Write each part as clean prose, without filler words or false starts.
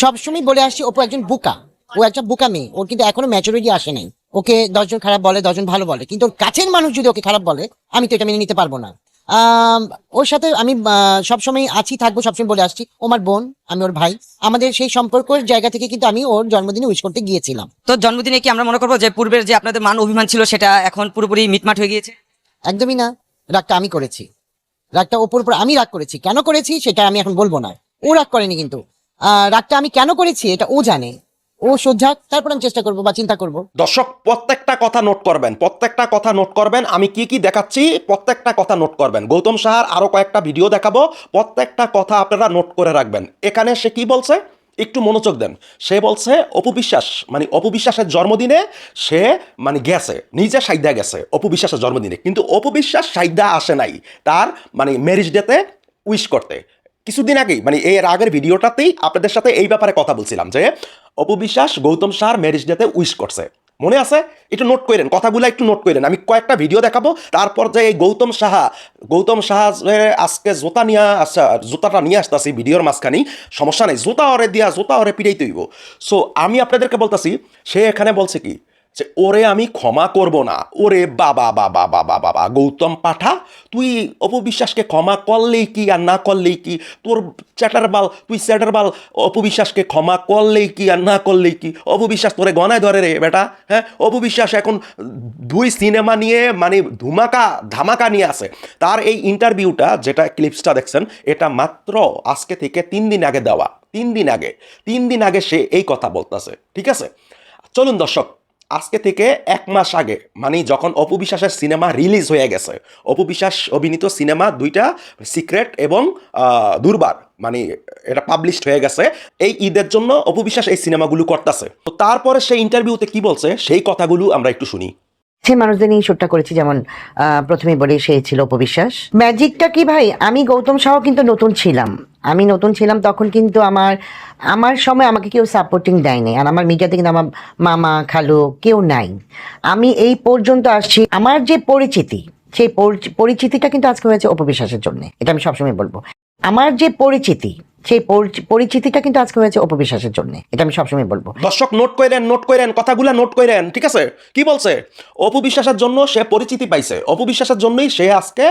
সবসময় বলে আসছি অপু একজন বোকা, ও একটা বোকা মেয়ে, ওর কিন্তু এখনো ম্যাচুরিটি আসে নাই। ওকে 10 জন খারাপ বলে, 10 জন ভালো বলে, কিন্তু ওর কাছের মানুষ যদি ওকে খারাপ বলে আমি তো এটা মেনে নিতে পারবো না। ওর সাথে আমি সবসময় আছি, থাকবো, সবসময় বলে আসছি ও আমার বোন, আমি ওর ভাই। আমাদের সেই সম্পর্কের জায়গা থেকে কিন্তু আমি ওর জন্মদিনে উইশ করতে গিয়েছিলাম। তো জন্মদিনে কি আমরা মনে করবো যে পূর্বের যে আপনাদের মান অভিমান ছিল সেটা এখন পুরোপুরি মিটমাট হয়ে গিয়েছে? একদমই না, রাগটা আমি করেছি। রাগটা ওপর উপর আমি রাগ করেছি, কেন করেছি সেটা আমি এখন বলবো না। ও রাগ করেনি, কিন্তু রাগটা আমি কেন করেছি এটা ও জানে। ও সোজা, তারপর আমি চেষ্টা করবো বা চিন্তা করবো। দর্শক প্রত্যেকটা কথা নোট করবেন, প্রত্যেকটা কথা নোট করবেন। আমি কি কি দেখাচ্ছি প্রত্যেকটা কথা নোট করবেন। গৌতম সাহার আরো কয়েকটা ভিডিও দেখাবো, প্রত্যেকটা কথা আপনারা নোট করে রাখবেন। এখানে সে কি বলছে একটু মনোযোগ দেন। সে বলছে অপু বিশ্বাস, মানে অপু বিশ্বাসের জন্মদিনে সে মানে গেছে, নিজে সাইদা গেছে অপু বিশ্বাসের জন্মদিনে, কিন্তু অপু বিশ্বাস সাইদা আসে নাই তার মানে ম্যারেজ ডেতে উইশ করতে। কিছুদিন আগেই মানে এর আগের ভিডিওটাতেই আপনাদের সাথে এই ব্যাপারে কথা বলছিলাম যে অপু বিশ্বাস গৌতম সাহার ম্যারেজ ডেতে উইশ করছে, মনে আছে? একটু নোট করেন কথাগুলো, একটু নোট করেন। আমি কয়েকটা ভিডিও দেখাবো, তারপর যে এই গৌতম সাহা যে আজকে জোতা নিয়ে আসা, জুতাটা নিয়ে আসতেছি ভিডিওর মাঝখানেই, সমস্যা নেই, জোতা ওরে দিয়া জোতা ওরে পিড়াই তৈব। সো আমি আপনাদেরকে বলতেছি, সে এখানে বলছে কি যে ওরে আমি ক্ষমা করব না। ওরে বাবা বাবা বাবা বাবা, গৌতম পাঠা, তুই অপবিশ্বাসকে ক্ষমা করলেই কি আর না করলেই কি? তোর চ্যাটার বাল, তুই চ্যাটার বাল, অপবিশ্বাসকে ক্ষমা করলেই কি আর না করলেই কি? অপবিশ্বাস তোরে গনায় ধরে রে বেটা, হ্যাঁ? অপবিশ্বাস এখন 2 সিনেমা নিয়ে মানে ধামাকা নিয়ে আছে। তার এই ইন্টারভিউটা যেটা ক্লিপসটা দেখছেন, এটা মাত্র আজকে থেকে 3 দিন আগে দেওয়া। 3 দিন আগে সে এই কথা বলতেছে, ঠিক আছে? চলুন দর্শক, আজকে থেকে 1 মাস আগে মানে যখন অপু বিশ্বাসের সিনেমা রিলিজ হয়ে গেছে, অপু বিশ্বাস অভিনীত সিনেমা 2টা, সিক্রেট এবং দুর্বার, মানে এটা পাবলিশড হয়ে গেছে। এই ঈদের জন্য অপু বিশ্বাস এই সিনেমাগুলো করতেছে। তো তারপরে সেই ইন্টারভিউতে কি বলছে সেই কথাগুলো আমরা একটু শুনি। সেই মানুষদের নিয়ে শুটটা করেছি, যেমন প্রথমে বলি সে ছিল অপবিশ্বাস। ম্যাজিকটা কি ভাই, আমি গৌতম সাহ কিন্তু নতুন ছিলাম তখন, কিন্তু আমার সময় আমাকে কেউ সাপোর্টিং দেয়নি, আর আমার মিডিয়াতে কিন্তু আমার মামা খালু কেউ নাই। আমি এই পর্যন্ত আসছি, আমার যে পরিচিতি, সেই পরিচিতিটা কিন্তু আজকে হয়েছে অপবিশ্বাসের জন্য, এটা আমি সবসময় বলবো। আমার যে পরিচিতি, সেই পরিচিতিটা কিন্তু আজকে হয়েছে অপবিশ্বাসের জন্য, এটা আমি সবসময় বলবো। দর্শক নোট করেন কথাগুলা নোট করেন, ঠিক আছে? কি বলছে? অপু বিশ্বাসের জন্য সে পরিচিতি পাইছে, অপু বিশ্বাসের জন্যই সে আজকে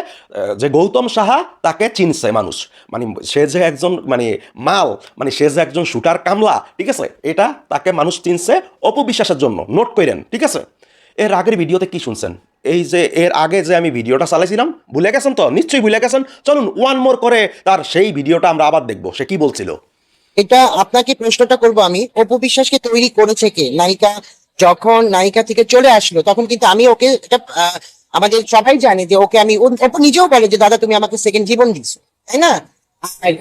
যে গৌতম সাহা তাকে চিনছে মানুষ, মানে সে যে একজন মানে মাল, মানে সে যে একজন শুটার কামলা, ঠিক আছে? এটা তাকে মানুষ চিনছে অপু বিশ্বাসের জন্য। নোট করেন, ঠিক আছে? এর আগের ভিডিওতে কি শুনছেন? এই যে এর আগে যে আমি ভিডিওটা চালাইছিলাম, ভুলে গেছেন তো? নিশ্চয়ই ভুলে গেছেন। চলুন ওয়ান মোর করে তার সেই ভিডিওটা আমরা আবার দেখবো সে কি বলছিল। এটা আপনাকে প্রশ্নটা করবো আমি, অপু বিশ্বাসকে তৈরি করেছে কে? নায়িকা যখন নায়িকা থেকে চলে আসলো তখন কিন্তু আমি ওকে এটা আমাদের সবাই জানে যে ওকে আমি, অপু নিজেও বলে যে দাদা তুমি আমাকে সেকেন্ড জীবন দিচ্ছ, তাই না? আর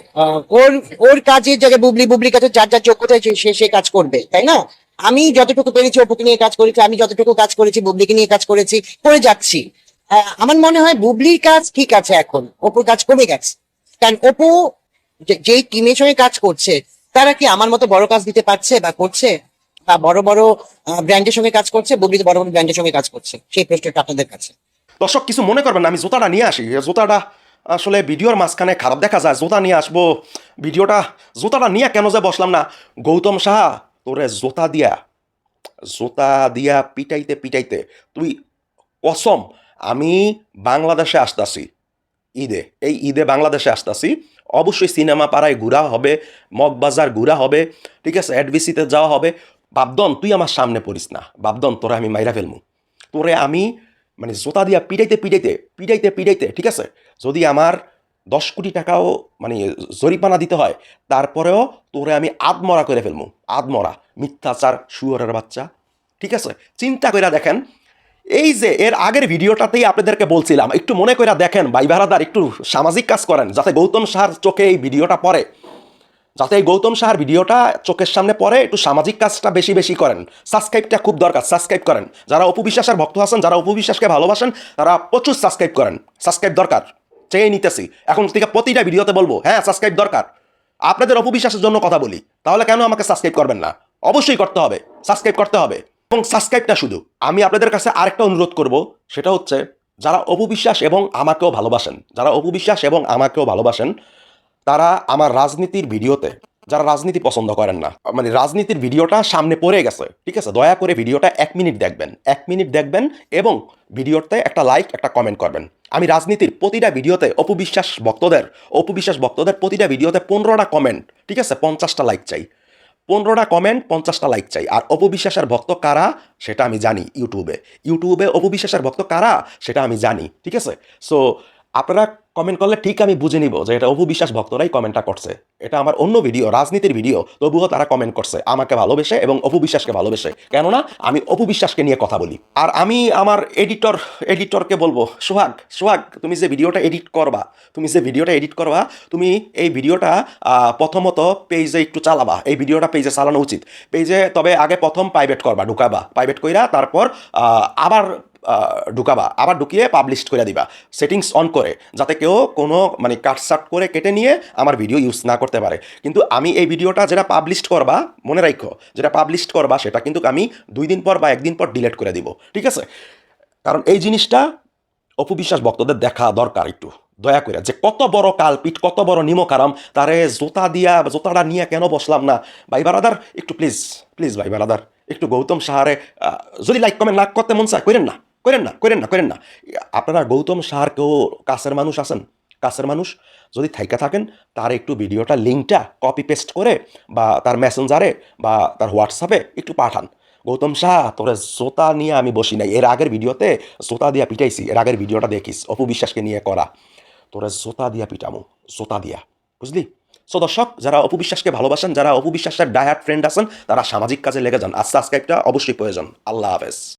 ওর ওর কাজের জায়গায় বুবলির কাছে যার যার যোগ্যতা আছে সে কাজ করবে, তাই না? আমি যতটুকু পেরেছি অপুকে নিয়ে কাজ করেছি, আমি যতটুকু কাজ করেছি বুবলিকে নিয়ে কাজ করেছি, করে যাচ্ছি। আমার মনে হয় বুবলির কাজ ঠিক আছে, এখন অপুর কাজ কমে গেছে। কারণ অপু যেই টিমের সঙ্গে কাজ করছে তারা কি আমার মতো বড় কাজ দিতে পারছে বা করছে, বা বড় বড় ব্র্যান্ডের সঙ্গে কাজ করছে? বুবলি তো বড় বড় ব্র্যান্ডের সঙ্গে কাজ করছে, সেই প্রশ্নটা আপনাদের কাছে। দর্শক কিছু মনে করবেন না, আমি জুতাটা নিয়ে আসি। জুতাটা আসলে ভিডিওর মাঝখানে খারাপ দেখা যায়, জুতা নিয়ে আসবো জুতাটা নিয়ে কেন যে বসলাম না। গৌতম সাহা, তোরে জুতা দিয়া পিটাইতে পিটাইতে তুই কসম, আমি বাংলাদেশে আসতাছি এই ঈদে বাংলাদেশে আসতাছি। অবশ্যই সিনেমা পাড়ায় ঘোরা হবে, মগবাজার ঘোরা হবে, ঠিক আছে? অ্যাডভিসিতে যাওয়া হবে। বাবদন তুই আমার সামনে পড়িস না, বাবদন তোরে আমি মাইরা ফেলমু। তোরে আমি মানে জোতা দিয়া পিটাইতে, ঠিক আছে? যদি আমার 10 কোটি টাকাও মানে জরিমানা দিতে হয়, তারপরেও তোরে আমি আদমরা করে ফেলমু, আদমরা, মিথ্যাচার, শুয়োরের বাচ্চা, ঠিক আছে? চিন্তা করে দেখেন, এই যে এর আগের ভিডিওটাতেই আপনাদেরকে বলছিলাম একটু মনে করে দেখেন ভাই ভাড়াদার, একটু সামাজিক কাজ করেন যাতে গৌতম সাহার চোখে এই ভিডিওটা পড়ে, যাতে এই গৌতম সাহার ভিডিওটা চোখের সামনে পড়ে। একটু সামাজিক কাজটা বেশি বেশি করেন, সাবস্ক্রাইবটা খুব দরকার, সাবস্ক্রাইব করেন। যারা অপু বিশ্বাসের ভক্ত আছেন, যারা অপু বিশ্বাসকে ভালোবাসেন, তারা প্রচুর সাবস্ক্রাইব করেন। সাবস্ক্রাইব দরকার, চেয়ে নিতেছি এখন থেকে প্রতিটা ভিডিওতে বলবো, হ্যাঁ সাবস্ক্রাইব দরকার। আপনাদের অপু বিশ্বাসের জন্য কথা বলি, তাহলে কেন আমাকে সাবস্ক্রাইব করবেন না? অবশ্যই করতে হবে, সাবস্ক্রাইব করতে হবে। এবং সাবস্ক্রাইবটা শুধু আমি আপনাদের কাছে আরেকটা অনুরোধ করব, সেটা হচ্ছে যারা অপু বিশ্বাস এবং আমাকেও ভালোবাসেন, তারা আমার রাজনীতির ভিডিওতে যারা রাজনীতি পছন্দ করেন না, মানে রাজনীতির ভিডিওটা সামনে পড়ে গেছে, ঠিক আছে, দয়া করে ভিডিওটা 1 মিনিট দেখবেন, 1 মিনিট দেখবেন এবং ভিডিওতে একটা লাইক একটা কমেন্ট করবেন। আমি রাজনীতির প্রতিটা ভিডিওতে অপবিশ্বাস ভক্তদের প্রতিটা ভিডিওতে 15টা কমেন্ট, ঠিক আছে, 50টা লাইক চাই, 15টা কমেন্ট 50টা লাইক চাই। আর অপবিশ্বাসের ভক্ত কারা সেটা আমি জানি, ইউটিউবে অপবিশ্বাসের ভক্ত কারা সেটা আমি জানি, ঠিক আছে। সো আপনারা কমেন্ট করলে ঠিক আমি বুঝে নিব যে এটা অপবিশ্বাস ভক্তরাই কমেন্টটা করছে। এটা আমার অন্য ভিডিও, রাজনীতির ভিডিও, তবুও তারা কমেন্ট করছে আমাকে ভালোবেসে এবং অপবিশ্বাসকে ভালোবেসে, কেননা আমি অপবিশ্বাসকে নিয়ে কথা বলি। আর আমি আমার এডিটরকে বলবো, সোহাগ তুমি যে ভিডিওটা এডিট করবা, তুমি এই ভিডিওটা প্রথমত পেজে একটু চালাবা, এই ভিডিওটা পেজে চালানো উচিত, পেজে তবে আগে প্রথম প্রাইভেট করবা, ঢুকাবা, প্রাইভেট কইরা তারপর আবার ঢুকাবা, আবার ঢুকিয়ে পাবলিশ করে দিবা সেটিংস অন করে, যাতে কেউ কোনো মানে কাটসাট করে কেটে নিয়ে আমার ভিডিও ইউজ না করতে পারে। কিন্তু আমি এই ভিডিওটা যেটা পাবলিশ করবা, মনে রাখো, যেটা পাবলিশ করবা সেটা কিন্তু আমি 2 দিন পর বা 1 দিন পর ডিলিট করে দিব, ঠিক আছে। কারণ এই জিনিসটা অপবিশ্বাস ভক্তদের দেখা দরকার একটু দয়া করে, যে কত বড় কালপিট, কত বড় নিমকারাম, তারে জোতাটা নিয়ে কেন বসলাম না। ভাই বারাদার একটু প্লিজ ভাই বারাদার, একটু গৌতম সাহারে যদি লাইক কমেন্ট না করতে মন চায় করেন না। আপনারা গৌতম সাহার কেউ কাছের মানুষ আছেন, কাছের মানুষ যদি থাইকা থাকেন, তার একটু ভিডিওটা লিঙ্কটা কপি পেস্ট করে বা তার মেসেঞ্জারে বা তার হোয়াটসঅ্যাপে একটু পাঠান। গৌতম শাহ, তোরে জোতা নিয়ে আমি বসি নাই, এর আগের ভিডিওতে জোতা দিয়া পিটাইছি, এর আগের ভিডিওটা দেখিস অপবিশ্বাসকে নিয়ে করা, তোরে জোতা দিয়া পিটামু, জোতা দিয়া, বুঝলি। সো দর্শক, যারা অপবিশ্বাসকে ভালোবাসেন, যারা অপবিশ্বাসের ডায়াট ফ্রেন্ড আছেন, তারা সামাজিক কাজে লেগে যান, সাবস্ক্রাইবটা অবশ্যই প্রয়োজন। আল্লাহ হাফেজ।